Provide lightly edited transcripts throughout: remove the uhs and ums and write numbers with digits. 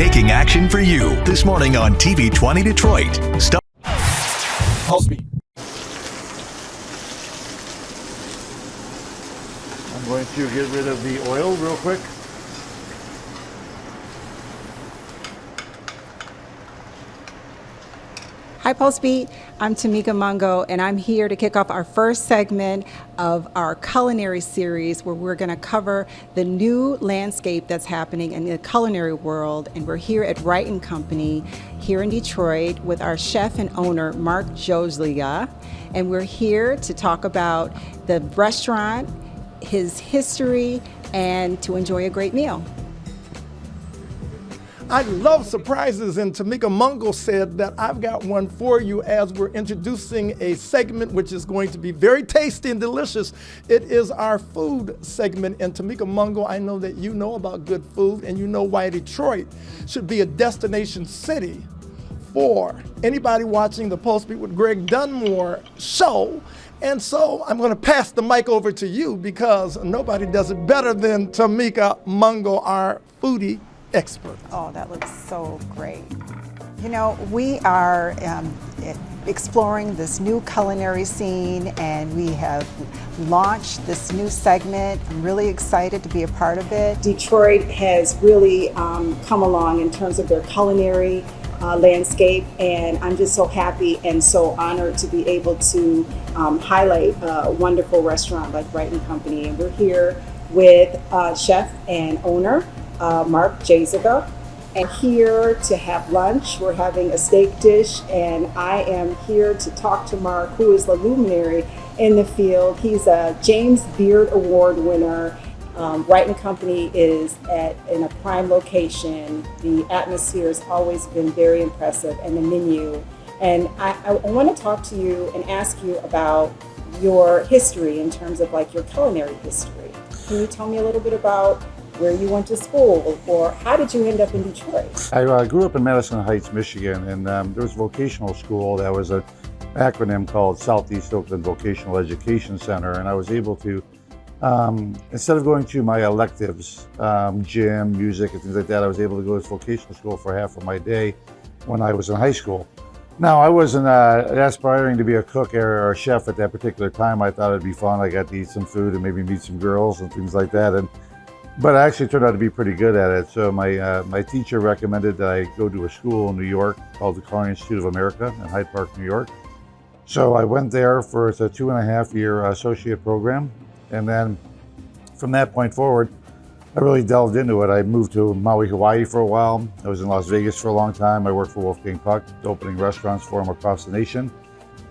taking action for you this morning on TV 20 Detroit. Pulsebeat. I'm going to get rid of the oil real quick. Hi PulseBeat, I'm Tamika Mungo, and I'm here to kick off our first segment of our culinary series where we're going to cover the new landscape that's happening in the culinary world. And we're here at WRIGHT Company here in Detroit with our chef and owner, Mark Joslia. And we're here to talk about the restaurant, his history, and to enjoy a great meal. I love surprises, and Tamika Mungo said that I've got one for you as we're introducing a segment which is going to be very tasty and delicious. It is our food segment, and Tamika Mungo, I know that you know about good food, and you know why Detroit should be a destination city for anybody watching the PulseBeat with Greg Dunmore show. And so I'm going to pass the mic over to you because nobody does it better than Tamika Mungo, our foodie expert. Oh, that looks so great. You know, we are exploring this new culinary scene, and we have launched this new segment. I'm really excited to be a part of it. Detroit has really come along in terms of their culinary landscape, and I'm just so happy and so honored to be able to highlight a wonderful restaurant like WRIGHT Company. And we're here with chef and owner Mark Joslia, and here to have lunch. We're having a steak dish, and I am here to talk to Mark, who is the luminary in the field. He's a James Beard Award winner. WRIGHT Company is in a prime location. The atmosphere has always been very impressive, and the menu. And I want to talk to you and ask you about your history in terms of like your culinary history. Can you tell me a little bit about where you went to school, or how did you end up in Detroit? I grew up in Madison Heights, Michigan, and there was a vocational school that was an acronym called Southeast Oakland Vocational Education Center, and I was able to, instead of going to my electives, gym, music, and things like that, I was able to go to vocational school for half of my day when I was in high school. Now, I wasn't aspiring to be a cook or a chef at that particular time. I thought it'd be fun. I got to eat some food and maybe meet some girls and things like that. But I actually turned out to be pretty good at it. So my teacher recommended that I go to a school in New York called the Culinary Institute of America in Hyde Park, New York. So I went there for a 2.5-year associate program. And then from that point forward, I really delved into it. I moved to Maui, Hawaii for a while. I was in Las Vegas for a long time. I worked for Wolfgang Puck, opening restaurants for him across the nation.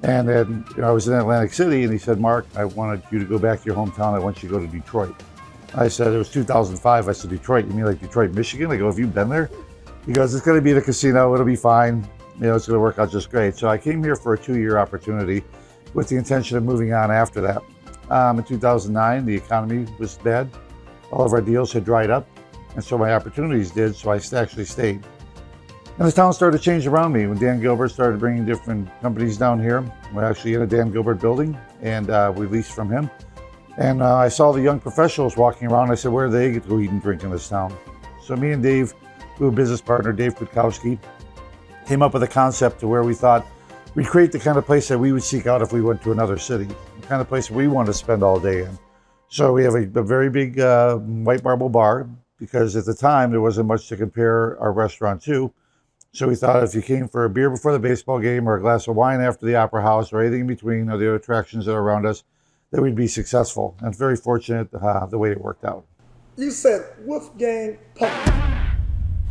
And then I was in Atlantic City, and he said, Mark, I wanted you to go back to your hometown. I want you to go to Detroit. I said, it was 2005. I said, Detroit, you mean like Detroit, Michigan? I go, have you been there? He goes, it's going to be the casino. It'll be fine. You know, it's going to work out just great. So I came here for a 2-year opportunity with the intention of moving on after that. In 2009, the economy was bad. All of our deals had dried up. And so my opportunities did. So I actually stayed. And the town started to change around me when Dan Gilbert started bringing different companies down here. We're actually in a Dan Gilbert building, and we leased from him. And I saw the young professionals walking around. I said, where do they get to eat and drink in this town? So me and Dave, who were business partner, Dave Kutkowski, came up with a concept to where we thought we'd create the kind of place that we would seek out if we went to another city, the kind of place we want to spend all day in. So we have a very big white marble bar, because at the time there wasn't much to compare our restaurant to. So we thought if you came for a beer before the baseball game, or a glass of wine after the opera house, or anything in between, or the other attractions that are around us, that we'd be successful. And very fortunate the way it worked out. You said Wolfgang Puck.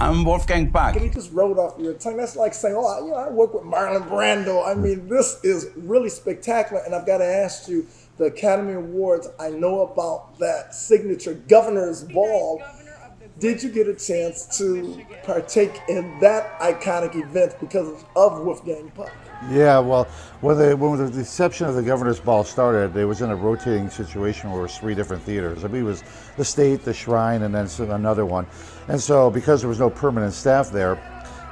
I'm Wolfgang Puck. Can you just roll it off your tongue? That's like saying, oh, you know, I work with Marlon Brando. I mean, this is really spectacular. And I've got to ask you, the Academy Awards, I know about that signature Governor's Ball. Did you get a chance to partake in that iconic event because of Wolfgang Puck? Yeah, well, when the reception of the Governor's Ball started, it was in a rotating situation where it was 3 different theaters. I believe it was the State, the Shrine, and then another one. And so because there was no permanent staff there,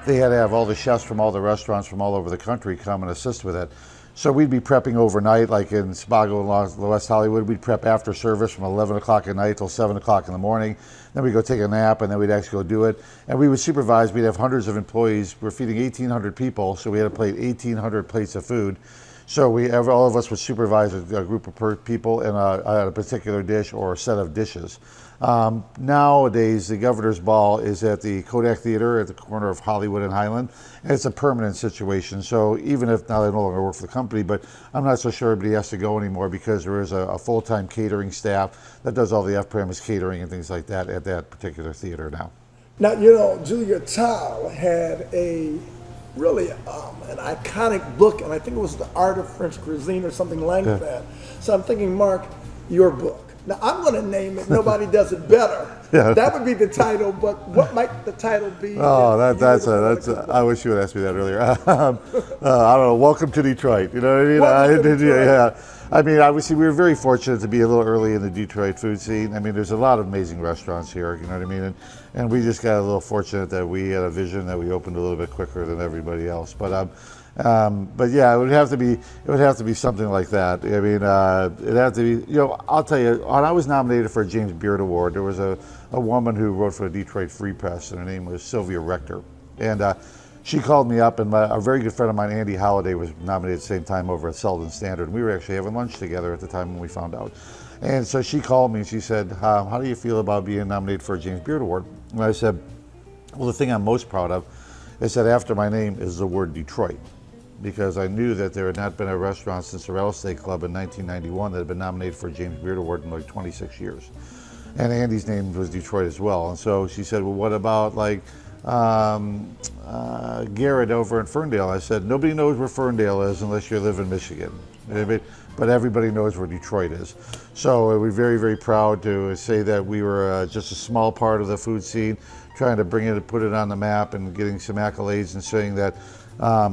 they had to have all the chefs from all the restaurants from all over the country come and assist with it. So we'd be prepping overnight, like in Spago and West Hollywood. We'd prep after service from 11 o'clock at night till 7 o'clock in the morning. Then we'd go take a nap, and then we'd actually go do it. And we would supervise. We'd have hundreds of employees. We're feeding 1,800 people, so we had to plate 1,800 plates of food. So all of us would supervise a group of people in a particular dish or a set of dishes. Nowadays, the Governor's Ball is at the Kodak Theater at the corner of Hollywood and Highland, and it's a permanent situation. So even if now I no longer work for the company, but I'm not so sure everybody has to go anymore because there is a full-time catering staff that does all the off-premise catering and things like that at that particular theater now. Now, you know, Julia Child had a really an iconic book, and I think it was The Art of French Cuisine or something like that. So I'm thinking, Mark, your book. Now, I'm going to name it Nobody Does It Better. Yeah. That would be the title, but what might the title be? Oh, I wish you would ask me that earlier. I don't know, welcome to Detroit. You know what I mean? Yeah. I mean, obviously, we were very fortunate to be a little early in the Detroit food scene. I mean, there's a lot of amazing restaurants here, you know what I mean? And we just got a little fortunate that we had a vision that we opened a little bit quicker than everybody else. But yeah, it would have to be something like that. I mean, it'd have to be, you know, I'll tell you, when I was nominated for a James Beard Award, there was a woman who wrote for the Detroit Free Press, and her name was Sylvia Rector. And she called me up, and a very good friend of mine, Andy Holliday, was nominated at the same time over at Selden Standard. And we were actually having lunch together at the time when we found out. And so she called me and she said, how do you feel about being nominated for a James Beard Award? And I said, well, the thing I'm most proud of is that after my name is the word Detroit, because I knew that there had not been a restaurant since the Rattlesnake Club in 1991 that had been nominated for a James Beard Award in like 26 years. And Andy's name was Detroit as well. And so she said, well, what about like Garrett over in Ferndale? I said, nobody knows where Ferndale is unless you live in Michigan. But everybody knows where Detroit is. So we're very, very proud to say that we were just a small part of the food scene, trying to bring it and put it on the map and getting some accolades and saying that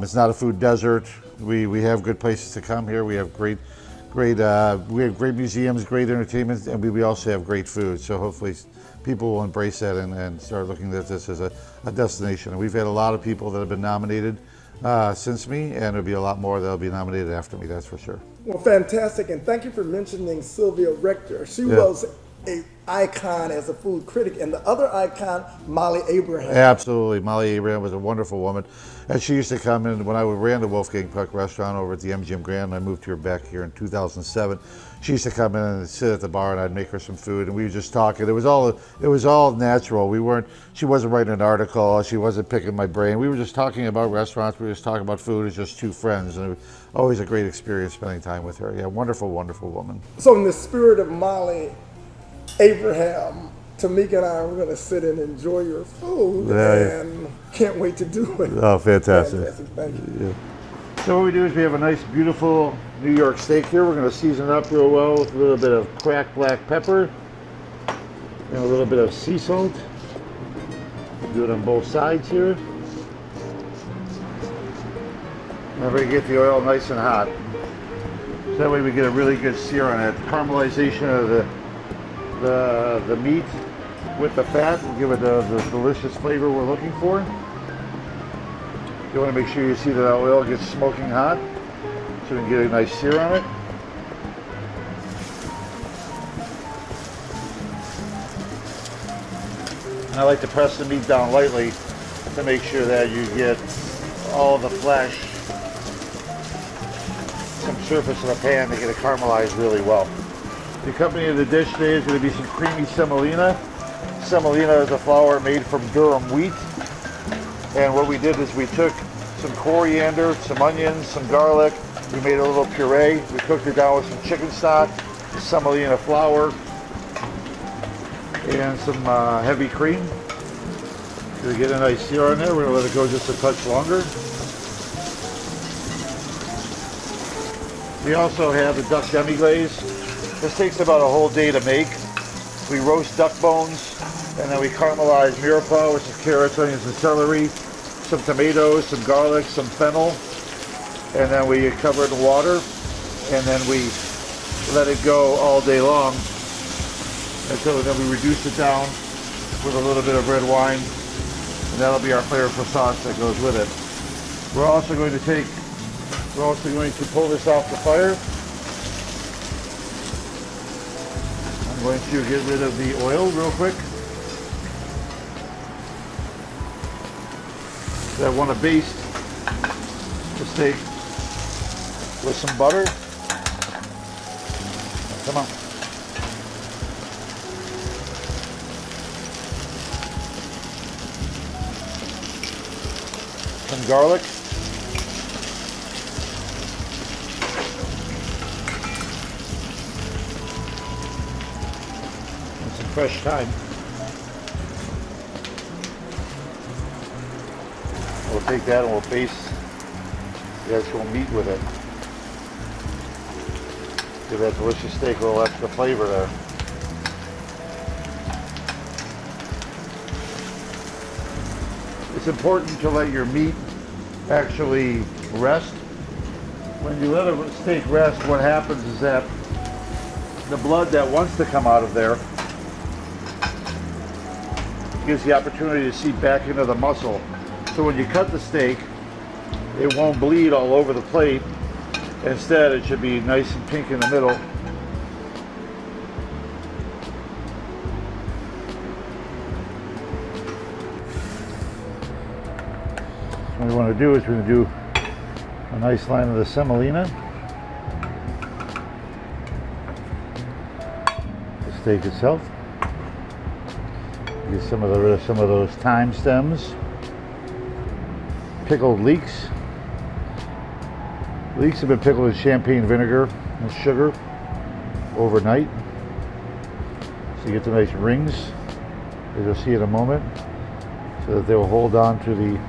it's not a food desert. We have good places to come here. We have great museums, great entertainment, and we also have great food. So hopefully people will embrace that and start looking at this as a destination. And we've had a lot of people that have been nominated since me, and there'll be a lot more that'll be nominated after me, that's for sure. Well, fantastic, and thank you for mentioning Sylvia Rector. She was an icon as a food critic, and the other icon, Molly Abraham. Absolutely, Molly Abraham was a wonderful woman, and she used to come in when I ran the Wolfgang Puck restaurant over at the MGM Grand. I moved here back here in 2007. She used to come in and sit at the bar, and I'd make her some food, and we would just talk. And it was all natural. She wasn't writing an article. She wasn't picking my brain. We were just talking about restaurants. We were just talking about food as just two friends, and it was always a great experience spending time with her. Yeah, wonderful, wonderful woman. So in the spirit of Molly Abraham, Tamika and I are going to sit and enjoy your food, and can't wait to do it. Oh, fantastic. Thank you. Yeah. So what we do is we have a nice, beautiful New York steak here. We're going to season it up real well with a little bit of cracked black pepper and a little bit of sea salt. Do it on both sides here. Remember to get the oil nice and hot. So that way we get a really good sear on it. Caramelization of the meat with the fat will give it the delicious flavor we're looking for. You want to make sure you see that the oil gets smoking hot so we can get a nice sear on it. And I like to press the meat down lightly to make sure that you get all the flesh, some surface of the pan to get it caramelized really well. The accompanying of the dish today is going to be some creamy semolina. Semolina is a flour made from durum wheat. And what we did is we took some coriander, some onions, some garlic. We made a little puree. We cooked it down with some chicken stock, semolina flour, and some heavy cream. To get a nice sear on there, we're going to let it go just a touch longer. We also have the duck demi-glaze. This takes about a whole day to make. We roast duck bones, and then we caramelize mirepoix, which is carrots, onions, and celery, some tomatoes, some garlic, some fennel, and then we cover it in water, and then we let it go all day long until then we reduce it down with a little bit of red wine, and that'll be our flavorful sauce that goes with it. We're also going to take We're also going to pull this off the fire. I'm going to get rid of the oil real quick. So I want to baste the steak with some butter. Come on. Some garlic. And some fresh thyme. We'll take that and we'll baste the actual meat with it. Give that delicious steak a little extra flavor there. It's important to let your meat actually rest. When you let a steak rest, what happens is that the blood that wants to come out of there gives the opportunity to seep back into the muscle. So when you cut the steak, it won't bleed all over the plate. Instead, it should be nice and pink in the middle. What we want to do is we're going to do a nice line of the semolina. The steak itself. Get some of those thyme stems. Pickled leeks. Leeks have been pickled in champagne vinegar and sugar overnight. So you get the nice rings, as you'll see in a moment, so that they will hold on to the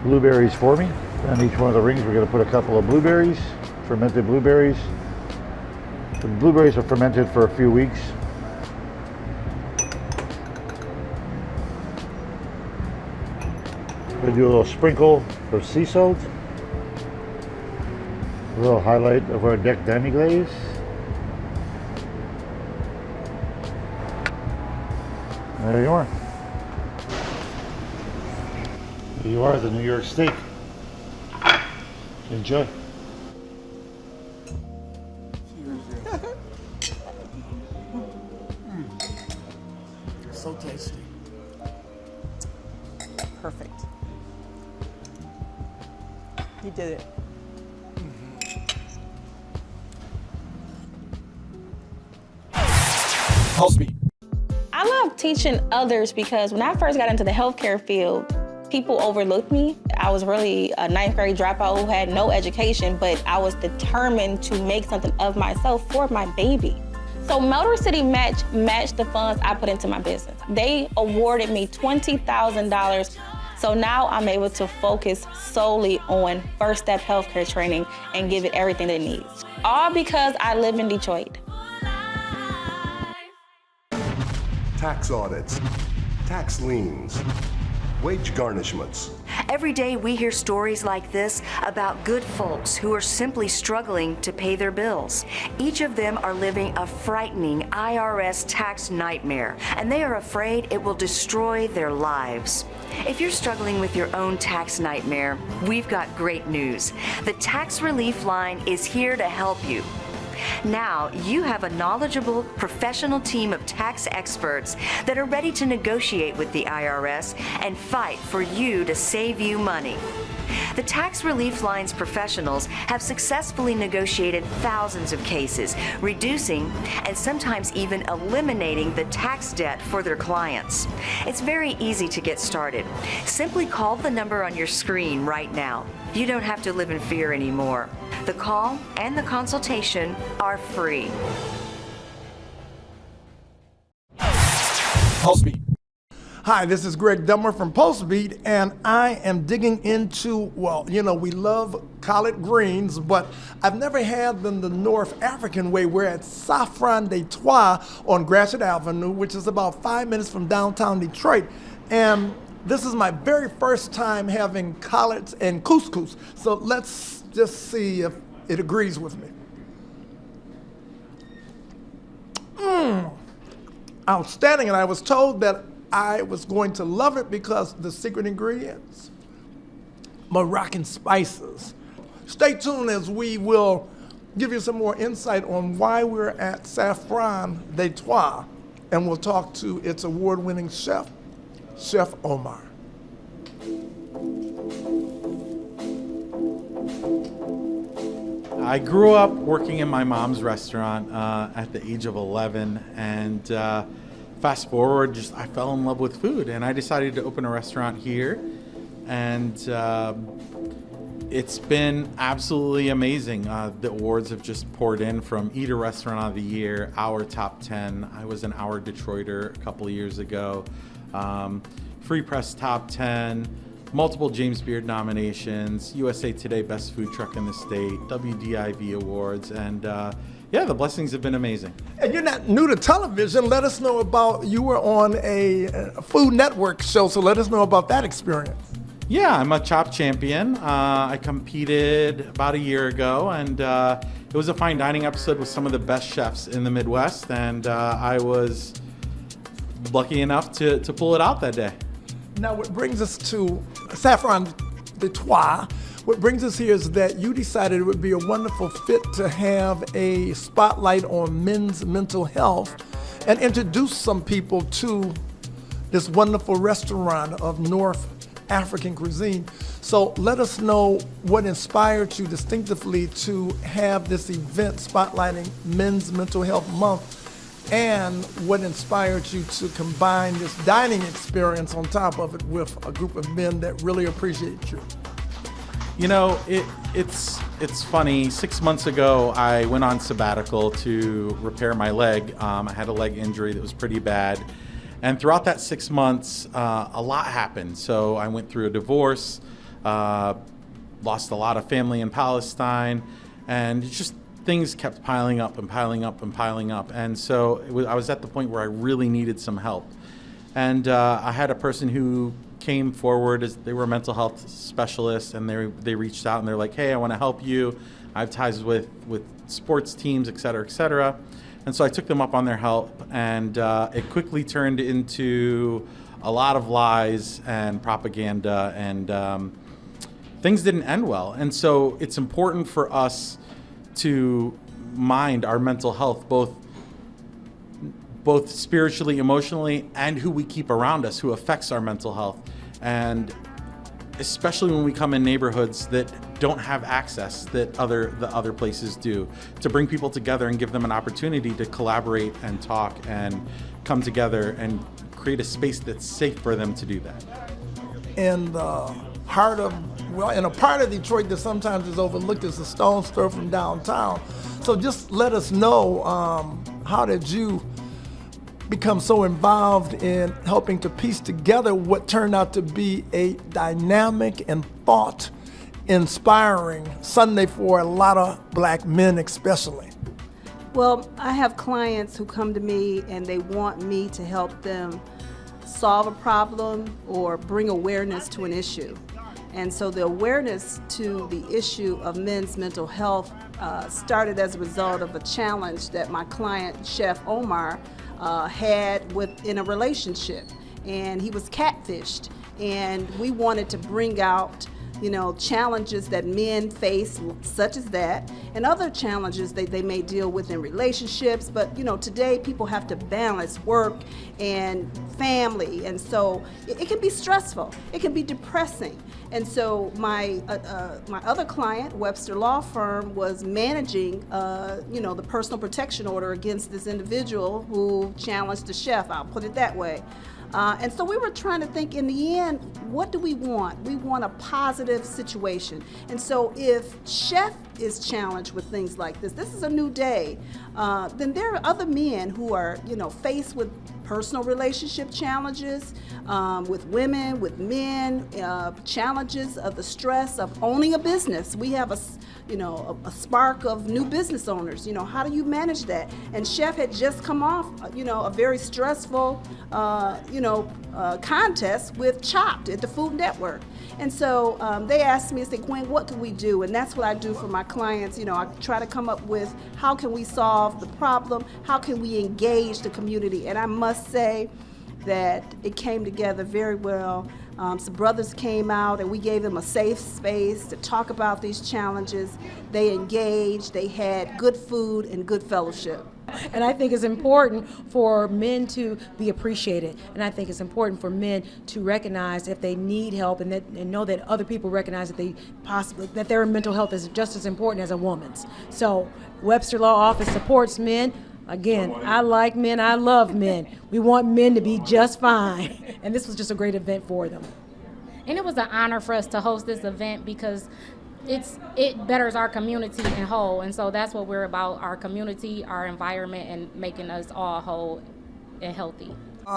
blueberries for me. On each one of the rings we're going to put a couple of blueberries, fermented blueberries. The blueberries are fermented for a few weeks. We're going to do a little sprinkle of sea salt. A little highlight of our deck demi-glaze. There you are. There you are, the New York steak. Enjoy. So tasty. Perfect. You did it. PulseBeat. I love teaching others because when I first got into the healthcare field, people overlooked me. I was really a 9th grade dropout who had no education, but I was determined to make something of myself for my baby. So Motor City matched the funds I put into my business. They awarded me $20,000. So now I'm able to focus solely on first step healthcare training and give it everything it needs. All because I live in Detroit. Tax audits, tax liens, wage garnishments. Every day we hear stories like this about good folks who are simply struggling to pay their bills. Each of them are living a frightening IRS tax nightmare, and they are afraid it will destroy their lives. If you're struggling with your own tax nightmare, we've got great news. The Tax Relief Line is here to help you. Now, you have a knowledgeable, professional team of tax experts that are ready to negotiate with the IRS and fight for you to save you money. The Tax Relief Line's professionals have successfully negotiated thousands of cases, reducing and sometimes even eliminating the tax debt for their clients. It's very easy to get started. Simply call the number on your screen right now. You don't have to live in fear anymore. The call and the consultation are free. PulseBeat. Hi, this is Greg Dunmore from PulseBeat, and I am digging into, well, you know, we love collard greens, but I've never had them the North African way. We're at SAFFRON DE TWAH on Gratiot Avenue, which is about 5 minutes from downtown Detroit. And this is my very first time having collards and couscous. So let's just see if it agrees with me. Outstanding, and I was told that I was going to love it because the secret ingredients, Moroccan spices. Stay tuned as we will give you some more insight on why we're at Saffron de Twah, and we'll talk to its award-winning chef, Chef Omar. I grew up working in my mom's restaurant at the age of 11, and fast forward, I fell in love with food, and I decided to open a restaurant here, and it's been absolutely amazing. The awards have just poured in, from Eater Restaurant of the Year, Our Top 10. I was an Our Detroiter a couple of years ago. Free Press Top 10, multiple James Beard nominations, USA Today Best Food Truck in the State, WDIV Awards, and yeah, the blessings have been amazing. And you're not new to television. Let us know about, you were on a Food Network show, so let us know about that experience. Yeah, I'm a Chop champion. I competed about a year ago, and it was a fine dining episode with some of the best chefs in the Midwest, and I was lucky enough to pull it out that day. Now, what brings us to Saffron de Twah, what brings us here is that you decided it would be a wonderful fit to have a spotlight on men's mental health and introduce some people to this wonderful restaurant of North African cuisine. So let us know what inspired you distinctively to have this event spotlighting Men's Mental Health Month, and what inspired you to combine this dining experience on top of it with a group of men that really appreciate you. You know, it's funny. 6 months ago, I went on sabbatical to repair my leg. I had a leg injury that was pretty bad. And throughout that 6 months, a lot happened. So I went through a divorce, lost a lot of family in Palestine, and just things kept piling up and piling up and piling up. And so I was at the point where I really needed some help. And I had a person who came forward, as they were a mental health specialist, and they reached out and they're like, hey, I want to help you. I have ties with sports teams, et cetera, et cetera. And so I took them up on their help, and it quickly turned into a lot of lies and propaganda, and things didn't end well. And so it's important for us to mind our mental health, both spiritually, emotionally, and who we keep around us, who affects our mental health. And especially when we come in neighborhoods that don't have access that the other places do, to bring people together and give them an opportunity to collaborate and talk and come together and create a space that's safe for them to do that. In the heart of, well, in a part of Detroit that sometimes is overlooked, is a stone's throw from downtown. So just let us know, how did you become so involved in helping to piece together what turned out to be a dynamic and thought-inspiring Sunday for a lot of black men especially? Well, I have clients who come to me and they want me to help them solve a problem or bring awareness to an issue. And so the awareness to the issue of men's mental health started as a result of a challenge that my client, Chef Omar, had in a relationship. And he was catfished. And we wanted to bring out, challenges that men face, such as that, and other challenges they may deal with in relationships. But today people have to balance work and family, and so it can be stressful. It can be depressing. And so my other client, Webster Law Firm, was managing, the personal protection order against this individual who challenged the chef. I'll put it that way. And so we were trying to think, in the end, what do we want? We want a positive situation. And so if Chef is challenged with things like this is a new day, then there are other men who are, faced with personal relationship challenges, with women, with men, challenges of the stress of owning a business. We have a spark of new business owners. How do you manage that? And Chef had just come off, a very stressful, contest with Chopped at the Food Network. And so they asked me, they said, Gwen, what can we do? And that's what I do for my clients. I try to come up with, how can we solve the problem? How can we engage the community? And I must say that it came together very well. Some brothers came out and we gave them a safe space to talk about these challenges. They engaged, they had good food and good fellowship. And I think it's important for men to be appreciated. And I think it's important for men to recognize if they need help and know that other people recognize that their mental health is just as important as a woman's. So Webster Law Office supports men. Again, I like men, I love men. We want men to be just fine. And this was just a great event for them. And it was an honor for us to host this event because it betters our community and whole, and so that's what we're about, our community, our environment, and making us all whole and healthy.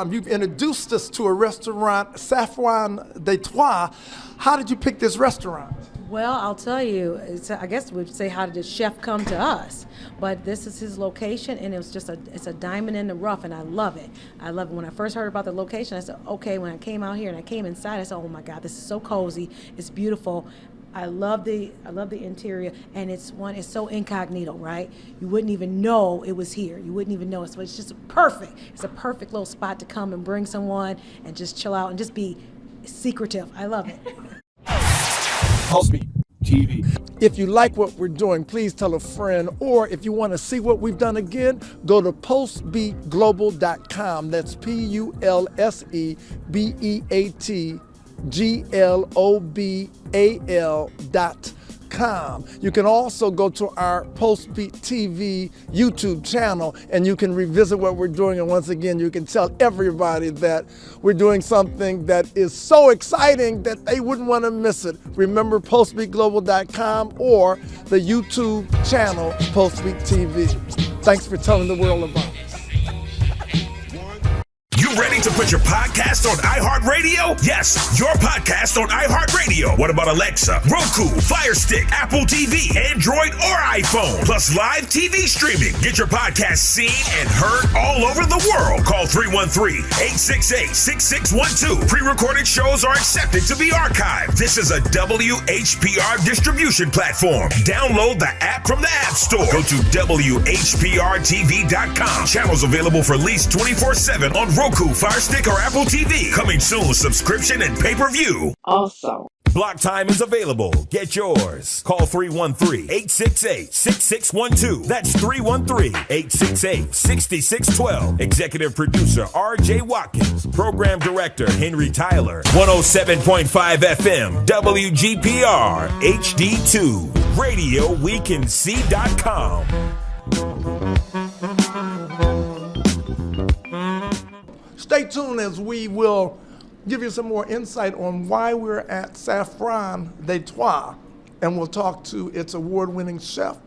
You've introduced us to a restaurant, Saffron de Twah. How did you pick this restaurant? Well, I'll tell you, I guess we'd say, how did the chef come to us? But this is his location, and it's a diamond in the rough, and I love it. I love it. When I first heard about the location, I said, okay. When I came out here and I came inside, I said, oh my God, this is so cozy. It's beautiful. I love the interior, and it's so incognito, right? You wouldn't even know it was here. You wouldn't even know it. So it's just perfect. It's a perfect little spot to come and bring someone and just chill out and just be secretive. I love it. PulseBeat TV. If you like what we're doing, please tell a friend, or if you want to see what we've done again, go to PulseBeatGlobal.com. That's PulseBeatGlobal.com. You can also go to our PulseBeat TV YouTube channel and you can revisit what we're doing. And once again, you can tell everybody that we're doing something that is so exciting that they wouldn't want to miss it. Remember PulseBeatGlobal.com or the YouTube channel PulseBeat TV. Thanks for telling the world about us. You ready to put your podcast on iHeartRadio? Yes, your podcast on iHeartRadio. What about Alexa, Roku, Fire Stick, Apple TV, Android, or iPhone? Plus live TV streaming. Get your podcast seen and heard all over the world. Call 313-868-6612. Pre-recorded shows are accepted to be archived. This is a WHPR distribution platform. Download the app from the App Store. Go to WHPRTV.com. Channels available for lease 24/7 on Roku, Fire Stick, or Apple TV. Coming soon, subscription and pay-per-view. Also, Block time is available. Get yours. Call 313-868-6612. That's 313-868-6612. Executive producer R.J. Watkins. Program director Henry Tyler. 107.5 FM WGPR HD2. RadioWeCanSee.com. Stay tuned as we will give you some more insight on why we're at Saffron de Twah, and we'll talk to its award-winning chef,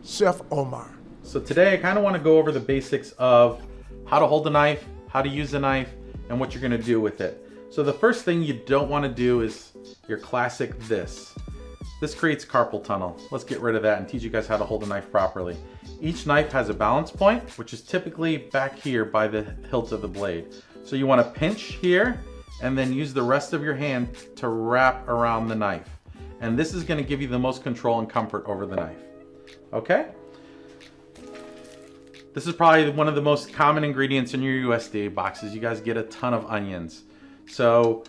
Chef Omar. So today I kind of want to go over the basics of how to hold a knife, how to use a knife, and what you're going to do with it. So the first thing you don't want to do is your classic this. This creates carpal tunnel. Let's get rid of that and teach you guys how to hold a knife properly. Each knife has a balance point, which is typically back here by the hilt of the blade. So you want to pinch here and then use the rest of your hand to wrap around the knife. And this is going to give you the most control and comfort over the knife. Okay? This is probably one of the most common ingredients in your USDA boxes. You guys get a ton of onions. So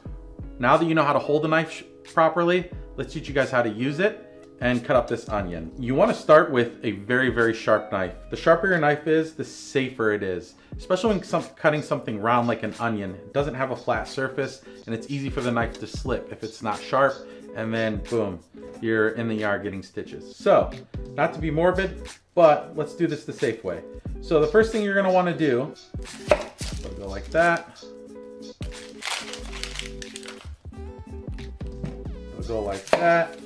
now that you know how to hold a knife properly, let's teach you guys how to use it and cut up this onion. You want to start with a very, very sharp knife. The sharper your knife is, the safer it is. Especially when cutting something round like an onion. It doesn't have a flat surface and it's easy for the knife to slip if it's not sharp, and then boom, you're in the yard getting stitches. So, not to be morbid, but let's do this the safe way. So the first thing you're gonna wanna do, it'll go like that. It'll go like that.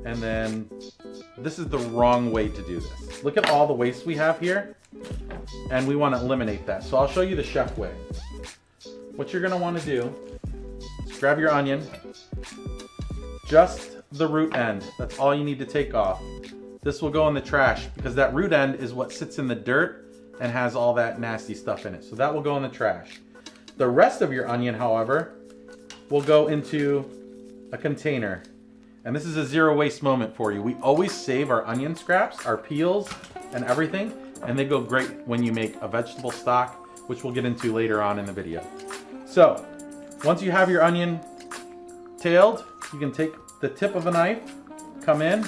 And then this is the wrong way to do this. Look at all the waste we have here, and we want to eliminate that. So I'll show you the chef way. What you're going to want to do is grab your onion, just the root end. That's all you need to take off. This will go in the trash because that root end is what sits in the dirt and has all that nasty stuff in it. So that will go in the trash. The rest of your onion, however, will go into a container. And this is a zero waste moment for you. We always save our onion scraps, our peels, and everything, and they go great when you make a vegetable stock, which we'll get into later on in the video. So, Once you have your onion tailed, you can take the tip of a knife, come in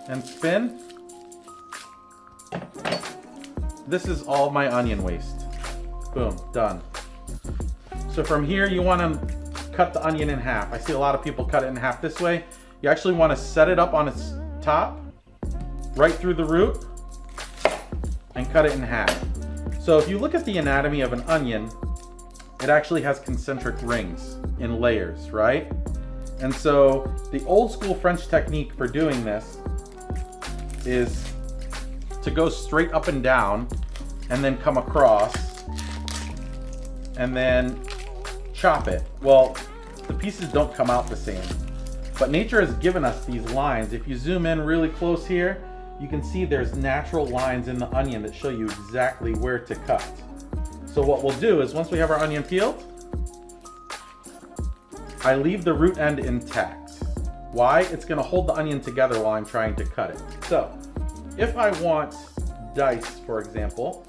and spin. This is all my onion waste. Boom, done. So from here, you want to cut the onion in half. I see a lot of people cut it in half this way. You actually want to set it up on its top, right through the root, and cut it in half. So if you look at the anatomy of an onion, it actually has concentric rings in layers, right? And so the old school French technique for doing this is to go straight up and down and then come across and then chop it. Well, the pieces don't come out the same, but nature has given us these lines. If you zoom in really close here, you can see there's natural lines in the onion that show you exactly where to cut. So what we'll do is once we have our onion peeled, I leave the root end intact. Why? It's gonna hold the onion together while I'm trying to cut it. So if I want dice, for example,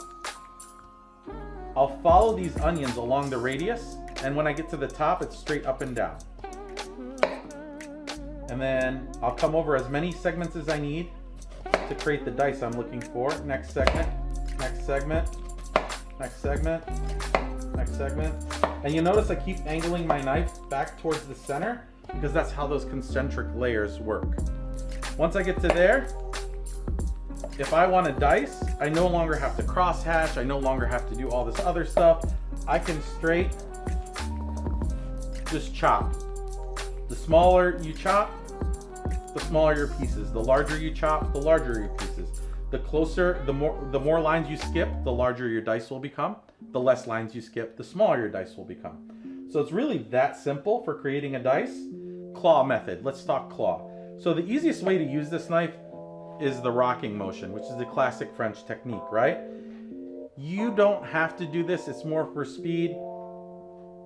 I'll follow these onions along the radius, and when I get to the top, it's straight up and down. And then I'll come over as many segments as I need to create the dice I'm looking for. Next segment, next segment, next segment, next segment. And you notice I keep angling my knife back towards the center because that's how those concentric layers work. Once I get to there, if I want to dice, I no longer have to cross hatch. I no longer have to do all this other stuff. I can straight just chop. The smaller you chop, the smaller your pieces. The larger you chop, the larger your pieces. The closer, the more lines you skip, the larger your dice will become. The less lines you skip, the smaller your dice will become. So it's really that simple for creating a dice. Claw method. Let's talk claw. So the easiest way to use this knife is the rocking motion, which is the classic French technique, right? You don't have to do this. It's more for speed.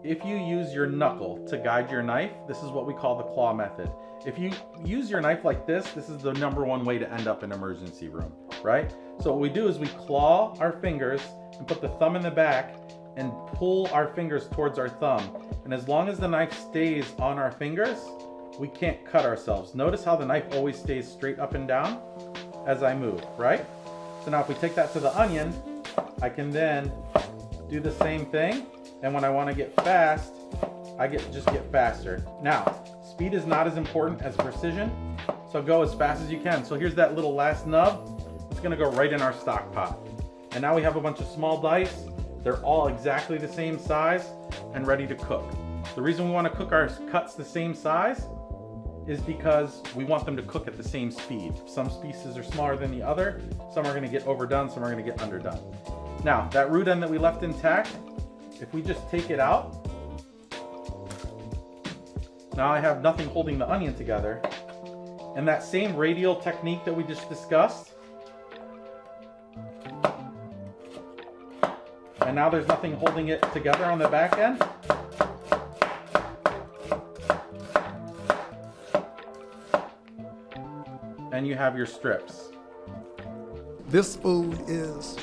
If you use your knuckle to guide your knife, this is what we call the claw method. If you use your knife like this, this is the #1 way to end up in an emergency room, right? So what we do is we claw our fingers and put the thumb in the back and pull our fingers towards our thumb. And as long as the knife stays on our fingers, we can't cut ourselves. Notice how the knife always stays straight up and down as I move, right? So now if we take that to the onion, I can then do the same thing. And when I want to get fast, I just get faster. Now, speed is not as important as precision, so go as fast as you can. So here's that little last nub. It's gonna go right in our stock pot. And now we have a bunch of small dice. They're all exactly the same size and ready to cook. The reason we want to cook our cuts the same size is because we want them to cook at the same speed. Some pieces are smaller than the other. Some are gonna get overdone, some are gonna get underdone. Now, that root end that we left intact, if we just take it out, now I have nothing holding the onion together. And that same radial technique that we just discussed, and now there's nothing holding it together on the back end. And you have your strips. This food is,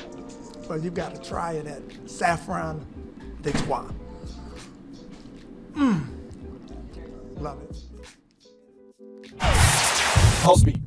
well, you've got to try it at Saffron de Twah. Love it. PulseBeat